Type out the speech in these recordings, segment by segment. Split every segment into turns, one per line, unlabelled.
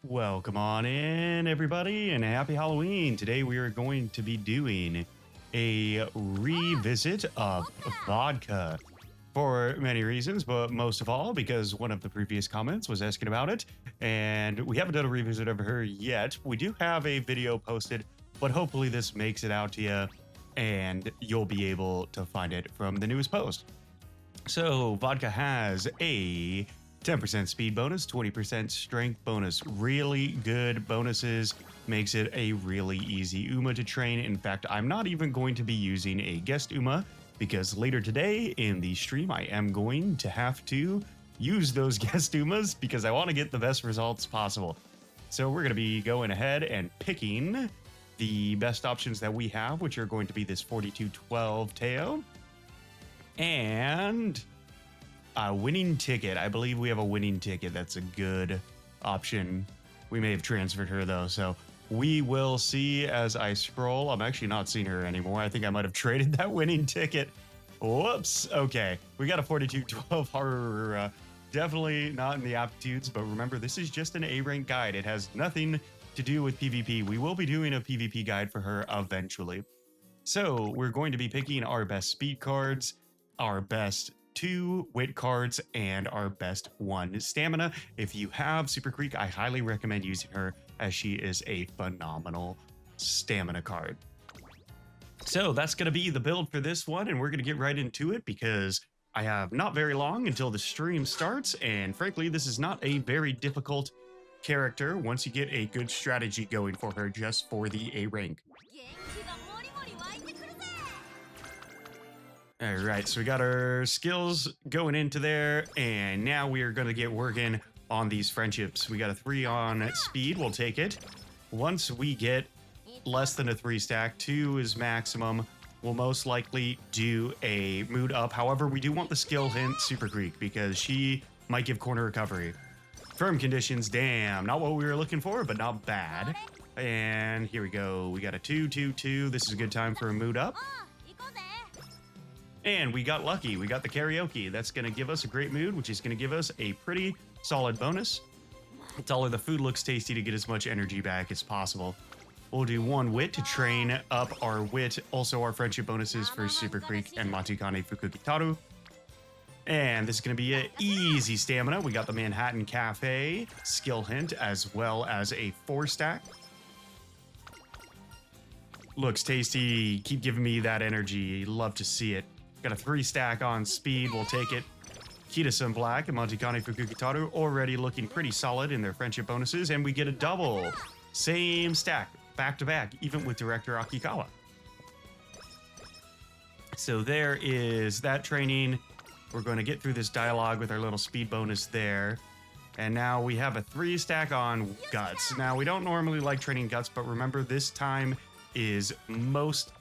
Welcome on in, everybody, and happy Halloween. Today we are going to be doing a revisit of Vodka for many reasons, but most of all because one of the previous comments was asking about it, and we haven't done a revisit of her yet. We do have a video posted, but hopefully this makes it out to you, and you'll be able to find it from the newest post. So Vodka has a 10% speed bonus, 20% strength bonus. Really good bonuses. Makes it a really easy Uma to train. In fact, I'm not even going to be using a guest Uma because later today in the stream, I am going to have to use those guest Umas because I want to get the best results possible. So we're going to be going ahead and picking the best options that we have, which are going to be this 4212 Teo and a winning ticket. I believe we have a winning ticket. That's a good option. We may have transferred her though, so we will see as I scroll. I'm actually not seeing her anymore. I think I might have traded that winning ticket. Whoops. Okay, we got a 4212 horror. Definitely not in the aptitudes, but remember, this is just an A rank guide. It has nothing to do with PvP. We will be doing a PvP guide for her eventually. So we're going to be picking our best speed cards, our best 2 wit cards, and our best 1 stamina. If you have Super Creek, I highly recommend using her as she is a phenomenal stamina card. So that's going to be the build for this one, and we're going to get right into it because I have not very long until the stream starts, and frankly, this is not a very difficult character once you get a good strategy going for her just for the A rank. All right, so we got our skills going into there, and now we are going to get working on these friendships. We got a 3 on speed, we'll take it. Once we get less than a 3 stack, 2 is maximum, we'll most likely do a mood up. However, we do want the skill hint Super Greek because she might give corner recovery. Firm conditions, damn, not what we were looking for, but not bad. And here we go, we got a 2, 2, 2. This is a good time for a mood up. And we got lucky. We got the karaoke. That's going to give us a great mood, which is going to give us a pretty solid bonus. Tell her the food looks tasty to get as much energy back as possible. We'll do 1 wit to train up our wit, also our friendship bonuses for Super Creek and Matukane Fukukitaru. And this is going to be an easy stamina. We got the Manhattan Cafe skill hint as well as a 4 stack. Looks tasty. Keep giving me that energy. Love to see it. Got a 3 stack on speed, we'll take it. Kita-san Black and Matukane Fukukitaru already looking pretty solid in their friendship bonuses, and we get a double. Same stack, back to back, even with Director Akikawa. So there is that training. We're going to get through this dialogue with our little speed bonus there. And now we have a 3 stack on Guts. Now, we don't normally like training Guts, but remember this time is most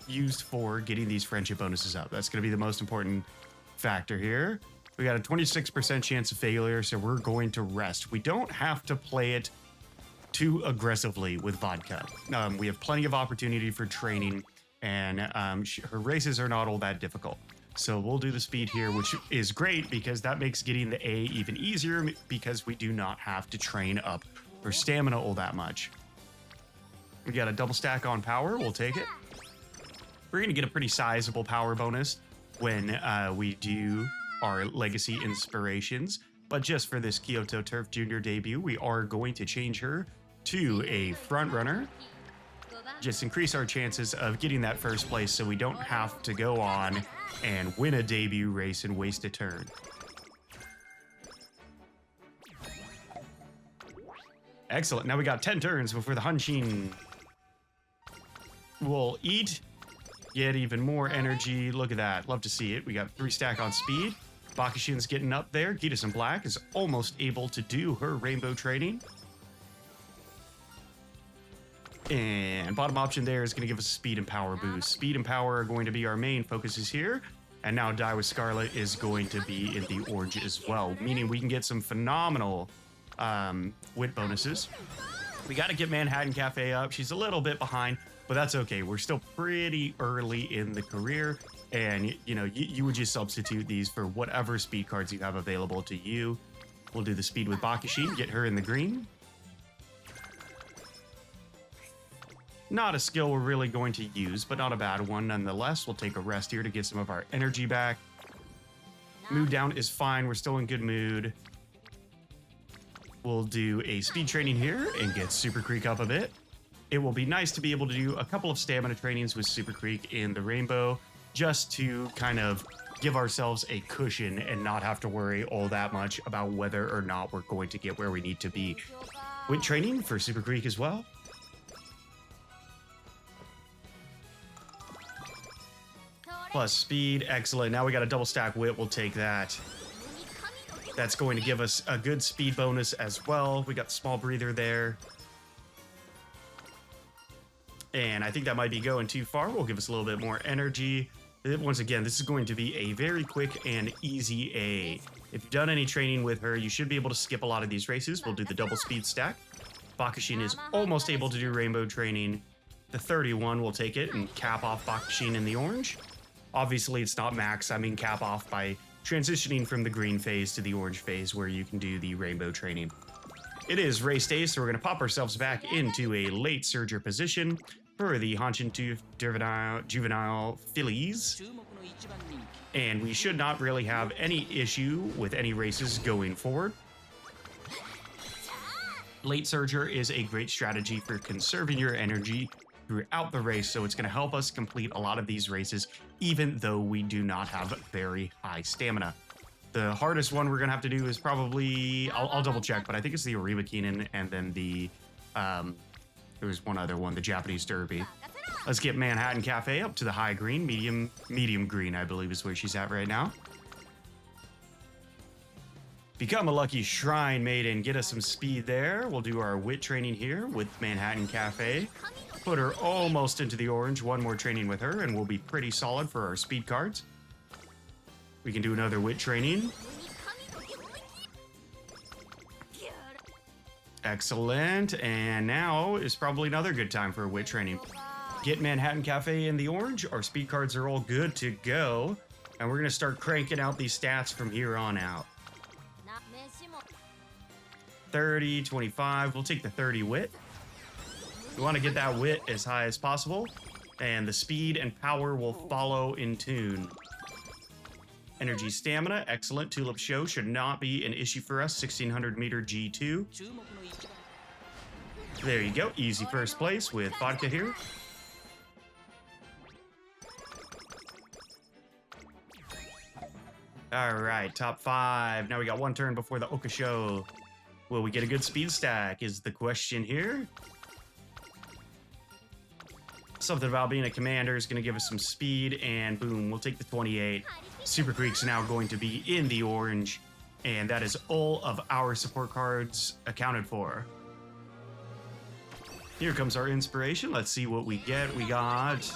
used for getting these friendship bonuses up. That's going to be the most important factor here. We got a 26% chance of failure, so we're going to rest. We don't have to play it too aggressively with Vodka. We have plenty of opportunity for training, and her races are not all that difficult. So we'll do the speed here, which is great because that makes getting the A even easier because we do not have to train up her stamina all that much. We got a double stack on power. We'll take it. We're going to get a pretty sizable power bonus when we do our Legacy Inspirations. But just for this Kyoto Turf Junior debut, we are going to change her to a front runner. Just increase our chances of getting that first place so we don't have to go on and win a debut race and waste a turn. Excellent. Now we got 10 turns before the Hanshin will eat. Get even more energy. Look at that. Love to see it. We got 3 stack on speed. Bakushin's getting up there. Kita-san Black is almost able to do her rainbow training. And bottom option there is going to give us a speed and power boost. Speed and power are going to be our main focuses here. And now Die with Scarlet is going to be in the orange as well, meaning we can get some phenomenal wit bonuses. We got to get Manhattan Cafe up. She's a little bit behind, but that's okay. We're still pretty early in the career, and you know, you would just substitute these for whatever speed cards you have available to you. We'll do the speed with Bakushi, get her in the green. Not a skill we're really going to use, but not a bad one nonetheless. We'll take a rest here to get some of our energy back. Mood down is fine. We're still in good mood. We'll do a speed training here and get Super Creek up a bit. It will be nice to be able to do a couple of stamina trainings with Super Creek in the Rainbow, just to kind of give ourselves a cushion and not have to worry all that much about whether or not we're going to get where we need to be. Wit training for Super Creek as well. Plus speed, excellent. Now we got a double stack wit, we'll take that. That's going to give us a good speed bonus as well. We got the small breather there. And I think that might be going too far. We'll give us a little bit more energy. Once again, this is going to be a very quick and easy A. If you've done any training with her, you should be able to skip a lot of these races. We'll do the double speed stack. Bakushin is almost able to do rainbow training. The 31 will take it and cap off Bakushin in the orange. Obviously, it's not max. I mean cap off by transitioning from the green phase to the orange phase where you can do the rainbow training. It is race day, so we're going to pop ourselves back into a late surger position for the Hanshin Juvenile fillies. And we should not really have any issue with any races going forward. Late surger is a great strategy for conserving your energy throughout the race, so it's going to help us complete a lot of these races, even though we do not have very high stamina. The hardest one we're going to have to do is probably, I'll double check, but I think it's the Orimakinen and then the, there was one other one, the Japanese Derby. Let's get Manhattan Cafe up to the high green, medium green, I believe is where she's at right now. Become a lucky shrine maiden, get us some speed there. We'll do our wit training here with Manhattan Cafe. Put her almost into the orange. One more training with her, and we'll be pretty solid for our speed cards. We can do another wit training. Excellent. And now is probably another good time for a wit training. Get Manhattan Cafe in the orange. Our speed cards are all good to go. And we're going to start cranking out these stats from here on out. 30, 25. We'll take the 30 wit. We want to get that wit as high as possible, and the speed and power will follow in tune. Energy stamina, excellent. Tulip show should not be an issue for us. 1600 meter G2. There you go. Easy first place with Vodka here. All right, top 5. Now we got one turn before the Oka show. Will we get a good speed stack is the question here. Something about being a commander is going to give us some speed, and boom, we'll take the 28. Super Creek's now going to be in the orange, and that is all of our support cards accounted for. Here comes our inspiration. Let's see what we get. We got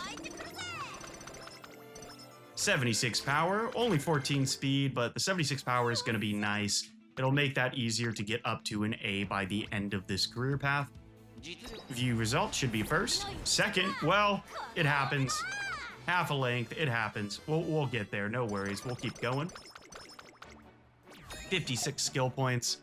76 power, only 14 speed, but the 76 power is going to be nice. It'll make that easier to get up to an A by the end of this career path. View results should be first. Second, well, it happens. Half a length, it happens. We'll get there, no worries. We'll keep going. 56 skill points.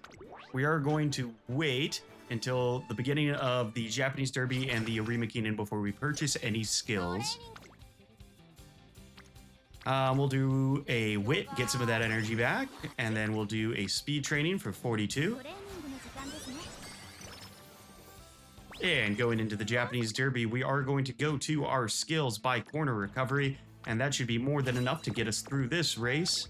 We are going to wait until the beginning of the Japanese Derby and the Orimakinen before we purchase any skills. We'll do a wit, get some of that energy back, and then we'll do a speed training for 42. And going into the Japanese Derby, we are going to go to our skills by corner recovery, and that should be more than enough to get us through this race.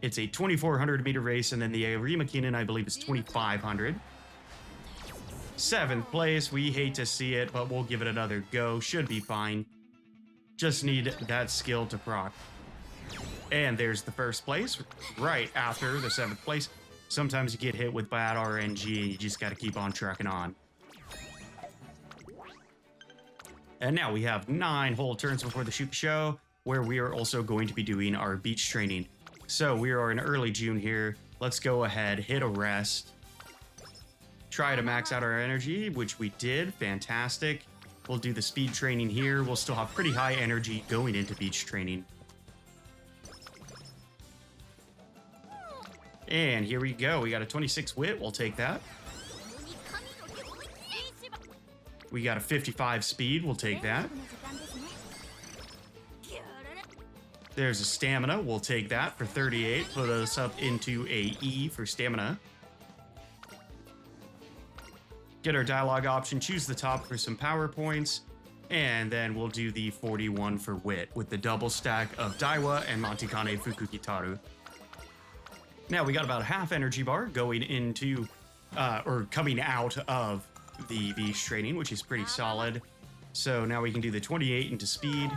It's a 2,400 meter race, and then the Orimakinen, I believe, is 2,500. 7th place, we hate to see it, but we'll give it another go. Should be fine. Just need that skill to proc. And there's the first place, right after the 7th place. Sometimes you get hit with bad RNG, and you just got to keep on trucking on. And now we have 9 whole turns before the Shuka show, where we are also going to be doing our beach training. So we are in early June here. Let's go ahead, hit a rest. Try to max out our energy, which we did. Fantastic. We'll do the speed training here. We'll still have pretty high energy going into beach training. And here we go. We got a 26 wit. We'll take that. We got a 55 speed. We'll take that. There's a stamina. We'll take that for 38. Put us up into a E for stamina. Get our dialogue option. Choose the top for some power points. And then we'll do the 41 for wit with the double stack of Daiwa and Mantikane Fukukitaru. Now we got about half energy bar going into, or coming out of the beast training, which is pretty solid. So now we can do the 28 into speed.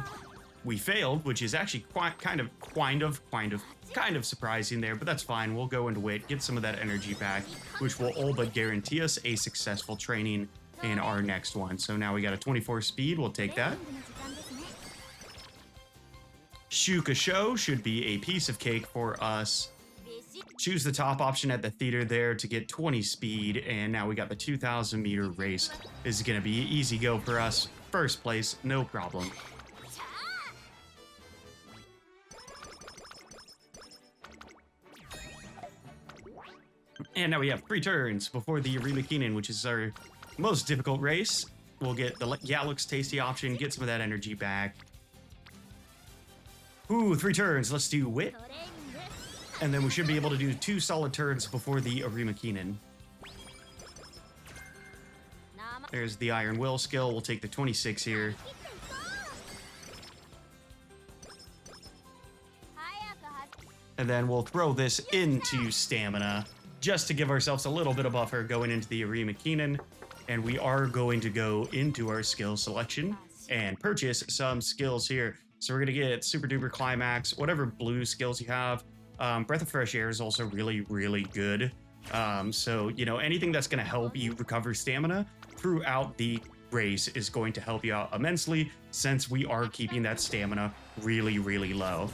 We failed, which is actually kind of surprising there, but that's fine. We'll go into wit, get some of that energy back, which will all but guarantee us a successful training in our next one. So now we got a 24 speed. We'll take that. Shuka Show should be a piece of cake for us. Choose the top option at the theater there to get 20 speed, and now we got the 2,000 meter race. This is going to be easy go for us. First place, no problem. And now we have 3 turns before the Arimakinen, which is our most difficult race. We'll get the Yeah Looks Tasty option, get some of that energy back. Ooh, 3 turns. Let's do Wit. And then we should be able to do 2 solid turns before the Arimakinen. There's the Iron Will skill. We'll take the 26 here. And then we'll throw this into stamina just to give ourselves a little bit of buffer going into the Arimakinen. And we are going to go into our skill selection and purchase some skills here. So we're going to get Super Duper Climax, whatever blue skills you have. Breath of Fresh Air is also really, really good. So, you know, anything that's going to help you recover stamina throughout the race is going to help you out immensely, since we are keeping that stamina really, really low.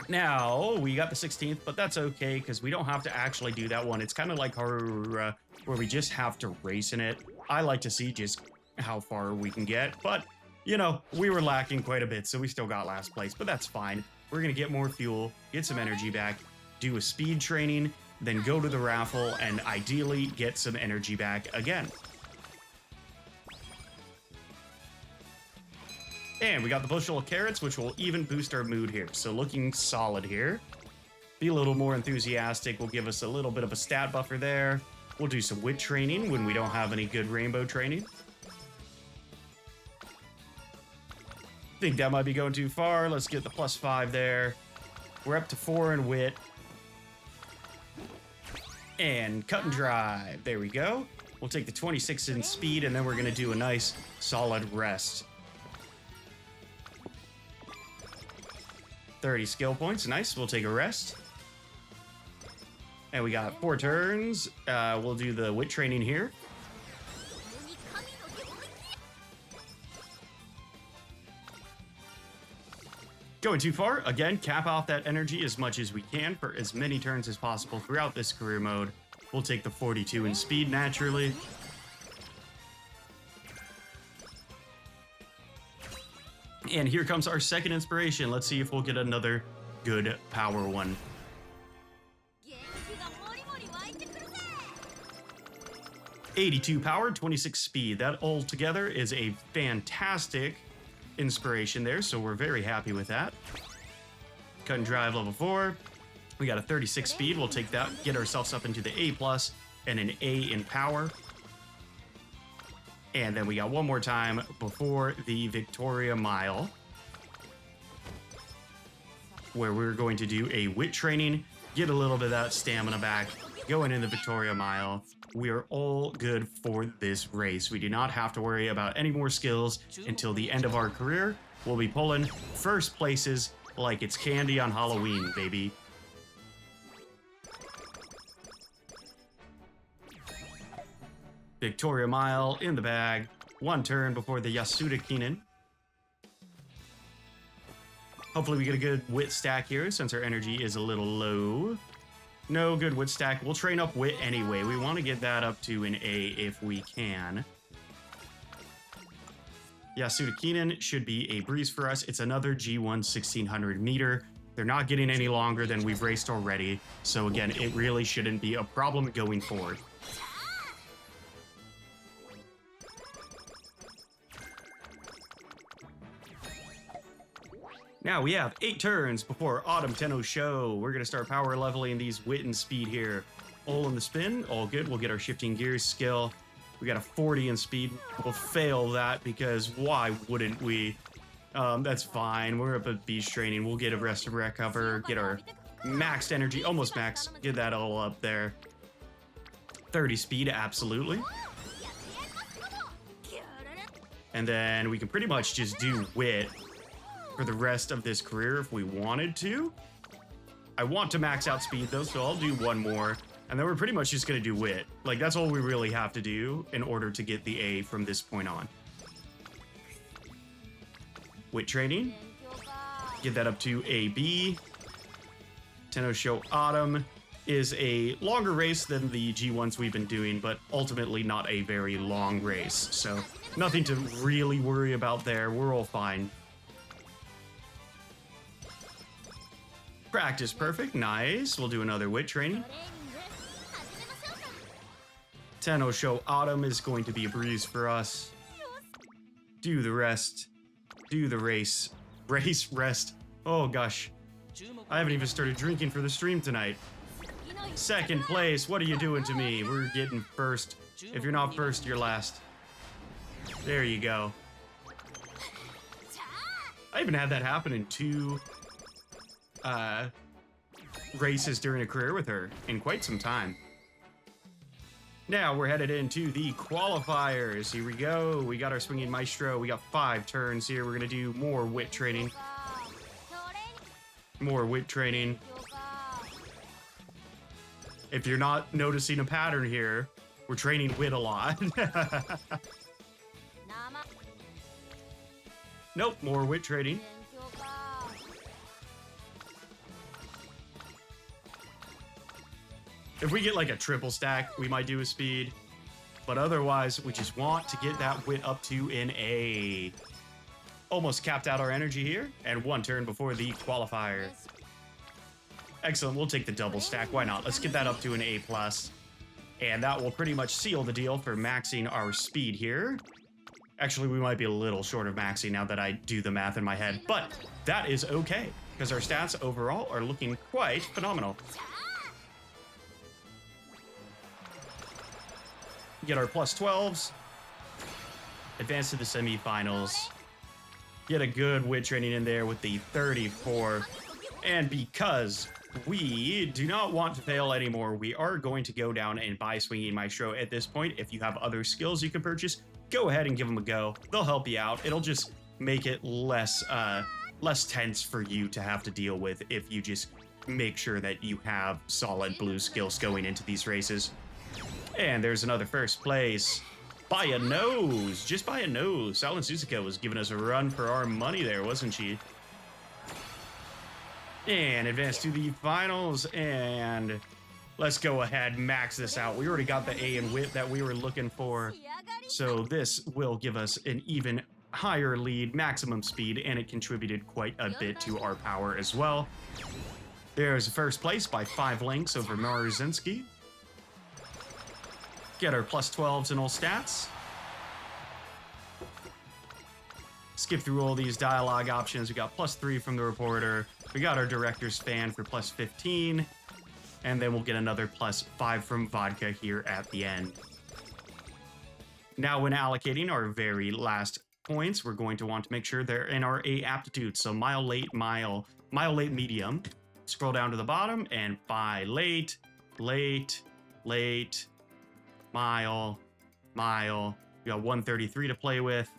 Now, we got the 16th, but that's okay, because we don't have to actually do that one. It's kind of like Harura, where we just have to race in it. I like to see just how far we can get, but, you know, we were lacking quite a bit, so we still got last place, but that's fine. We're going to get more fuel, get some energy back, do a speed training, then go to the raffle, and ideally get some energy back again. And we got the bushel of carrots, which will even boost our mood here. So looking solid here. Be a little more enthusiastic will give us a little bit of a stat buffer there. We'll do some wit training when we don't have any good rainbow training. Think that might be going too far. Let's get the +5 there. We're up to 4 in wit. And cut and drive. There we go. We'll take the 26 in speed, and then we're going to do a nice solid rest. 30 skill points. Nice. We'll take a rest. And we got 4 turns. We'll do the wit training here. Going too far. Again, cap off that energy as much as we can for as many turns as possible throughout this career mode. We'll take the 42 in speed naturally. And here comes our second inspiration. Let's see if we'll get another good power one. 82 power, 26 speed. That all together is a fantastic inspiration there, so we're very happy with that. Cut and drive level 4. We got a 36 speed. We'll take that, get ourselves up into the A+ and an A in power. And then we got one more time before the Victoria Mile, where we're going to do a wit training, get a little bit of that stamina back, go in the Victoria Mile. We are all good for this race. We do not have to worry about any more skills until the end of our career. We'll be pulling first places like it's candy on Halloween, baby. Victoria Mile in the bag. 1 turn before the Yasuda Kinen. Hopefully we get a good wit stack here since our energy is a little low. No good wit stack. We'll train up wit anyway. We want to get that up to an A if we can. Yasuda Kinen should be a breeze for us. It's another G1 1600 meter. They're not getting any longer than we've raced already. So again, it really shouldn't be a problem going forward. Now we have 8 turns before Autumn Tenno Show. We're going to start power leveling these wit and speed here. All in the spin, all good. We'll get our shifting gears skill. We got a 40 in speed. We'll fail that because why wouldn't we? That's fine. We're up at beast training. We'll get a rest and recover, get our maxed energy, almost max, get that all up there. 30 speed, absolutely. And then we can pretty much just do wit for the rest of this career if we wanted to. I want to max out speed though, so I'll do one more. And then we're pretty much just gonna do wit. Like, that's all we really have to do in order to get the A from this point on. Wit training. Get that up to AB. Tenno Show Autumn is a longer race than the G1s we've been doing, but ultimately not a very long race. So nothing to really worry about there. We're all fine. Practice perfect. Nice. We'll do another wit training. Tenno Show Autumn is going to be a breeze for us. Do the rest. Do the race. Race, rest. Oh gosh. I haven't even started drinking for the stream tonight. Second place. What are you doing to me? We're getting first. If you're not first, you're last. There you go. I even had that happen in 2 races during a career with her in quite some time. Now we're headed into the qualifiers. Here we go. We got our swinging maestro. We got 5 turns here. We're gonna do more wit training. More wit training. If you're not noticing a pattern here, we're training wit a lot. Nope, more wit training. If we get like a triple stack, we might do a speed. But otherwise, we just want to get that wit up to an A. Almost capped out our energy here, and 1 turn before the qualifier. Excellent, we'll take the double stack, why not? Let's get that up to an A+. And that will pretty much seal the deal for maxing our speed here. Actually, we might be a little short of maxing now that I do the math in my head, but that is okay, because our stats overall are looking quite phenomenal. Get our +12s. Advance to the semifinals. Get a good wit training in there with the 34. And because we do not want to fail anymore, we are going to go down and buy Swinging Maestro at this point. If you have other skills you can purchase, go ahead and give them a go. They'll help you out. It'll just make it less tense for you to have to deal with if you just make sure that you have solid blue skills going into these races. And there's another first place. By a nose. Just by a nose. Silent Suzuka was giving us a run for our money there, wasn't she? And advance to the finals. And let's go ahead, max this out. We already got the A in wit that we were looking for. So this will give us an even higher lead, maximum speed, and it contributed quite a bit to our power as well. There's first place by 5 links over Maruzinski. Get our +12s in all stats. Skip through all these dialogue options. We got +3 from the reporter. We got our director's fan for +15. And then we'll get another +5 from Vodka here at the end. Now when allocating our very last points, we're going to want to make sure they're in our A aptitude. So mile late, medium. Scroll down to the bottom and by late, mile. We got 133 to play with.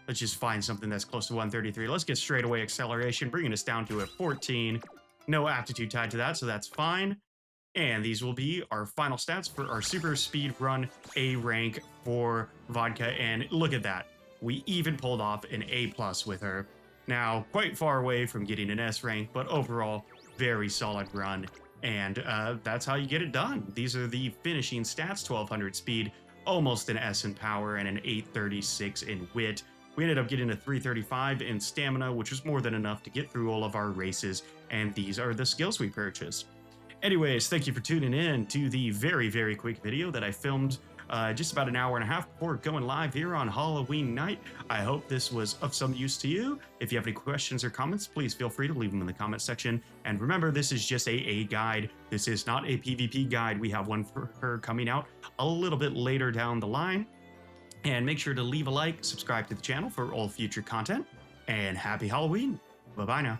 Let's just find something that's close to 133. Let's get straightaway acceleration, bringing us down to a 14. No aptitude tied to that, so that's fine. And these will be our final stats for our super speed run A rank for Vodka. And look at that. We even pulled off an A+ with her. Now, quite far away from getting an S rank, but overall, very solid run. And that's how you get it done. These are the finishing stats: 1200 speed, almost an S in power, and an 836 in wit. We ended up getting a 335 in stamina, which was more than enough to get through all of our races. And these are the skills we purchased. Anyways, thank you for tuning in to the very, very quick video that I filmed just about an hour and a half before going live here on Halloween night. I hope this was of some use to you. If you have any questions or comments, please feel free to leave them in the comment section. And remember, this is just a guide. This is not a PvP guide. We have one for her coming out a little bit later down the line. And make sure to leave a like, subscribe to the channel for all future content, and happy Halloween. Bye-bye now.